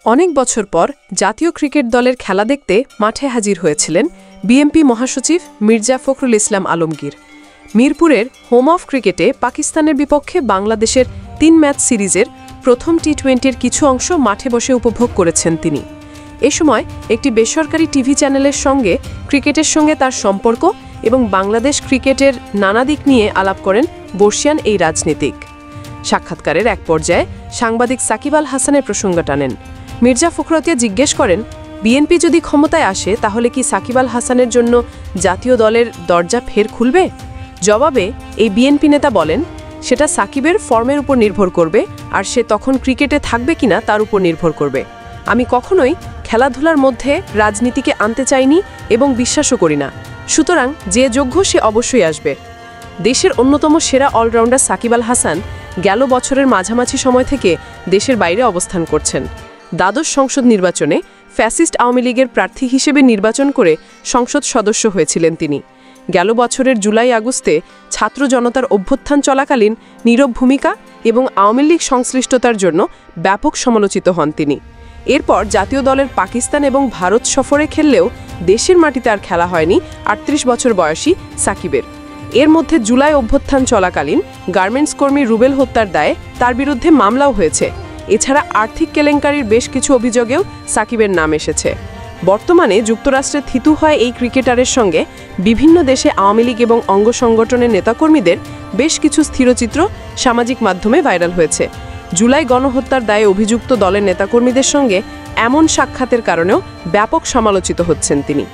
অনেক বছর পর জাতীয় ক্রিকেট দলের খেলা দেখতে মাঠে হাজির হয়েছিলেন বিএনপি মহাসচিব মির্জা ফখরুল ইসলাম আলমগীর। মিরপুরের হোম অফ ক্রিকেটে পাকিস্তানের বিপক্ষে বাংলাদেশের ৩ ম্যাচ সিরিজের প্রথম টি-20-র কিছু অংশ মাঠে বসে উপভোগ করেছেন তিনি। এ সময় একটি বেসরকারি টিভি চ্যানেলের সঙ্গে ক্রিকেটের সঙ্গে তার সম্পর্ক এবং বাংলাদেশ ক্রিকেটের নানা দিক নিয়ে আলাপ করেন বর্ষিয়ান এই রাজনীতিক। সাক্ষাৎকারের এক পর্যায়ে সাংবাদিক সাকিব আল হাসানের প্রসঙ্গ টানেন। মির্জা ফখরুল জিজ্ঞেস করেন, বিএনপি যদি ক্ষমতায় আসে তাহলে কি সাকিব আল হাসানের জন্য জাতীয় দলের দরজা ফের খুলবে? জবাবে এই বিএনপি নেতা বলেন, সেটা সাকিবের ফর্মের উপর নির্ভর করবে, আর সে তখন ক্রিকেটে থাকবে কিনা তার উপর নির্ভর করবে। আমি কখনোই খেলাধুলার মধ্যে রাজনীতিকে আনতে চাইনি এবং বিশ্বাসও করি না, সুতরাং যে যোগ্য সে অবশ্যই আসবে। দেশের অন্যতম সেরা অলরাউন্ডার সাকিব আল হাসান গেল বছরের মাঝামাঝি সময় থেকে দেশের বাইরে অবস্থান করছেন। দ্বাদশ সংসদ নির্বাচনে ফ্যাসিস্ট আওয়ামী লীগের প্রার্থী হিসেবে নির্বাচন করে সংসদ সদস্য হয়েছিলেন তিনি। গেল বছরের জুলাই-আগস্টে ছাত্র জনতার অভ্যুত্থান চলাকালীন নীরব ভূমিকা এবং আওয়ামী লীগ সংশ্লিষ্টতার জন্য ব্যাপক সমালোচিত হন তিনি। এরপর জাতীয় দলের পাকিস্তান এবং ভারত সফরে খেললেও দেশের মাটিতে আর খেলা হয়নি ৩৮ বছর বয়সী সাকিবের। এর মধ্যে জুলাই অভ্যুত্থান চলাকালীন গার্মেন্টস কর্মী রুবেল হত্যার দায়ে তার বিরুদ্ধে মামলাও হয়েছে। এছাড়া আর্থিক কেলেঙ্কারির বেশ কিছু অভিযোগেও সাকিবের নাম এসেছে। বর্তমানে যুক্তরাষ্ট্রে থিতু হয় এই ক্রিকেটারের সঙ্গে বিভিন্ন দেশে আওয়ামী লীগ এবং অঙ্গ সংগঠনের নেতাকর্মীদের বেশ কিছু স্থিরচিত্র সামাজিক মাধ্যমে ভাইরাল হয়েছে। জুলাই গণহত্যার দায়ে অভিযুক্ত দলের নেতাকর্মীদের সঙ্গে এমন সাক্ষাতের কারণেও ব্যাপক সমালোচিত হচ্ছেন তিনি।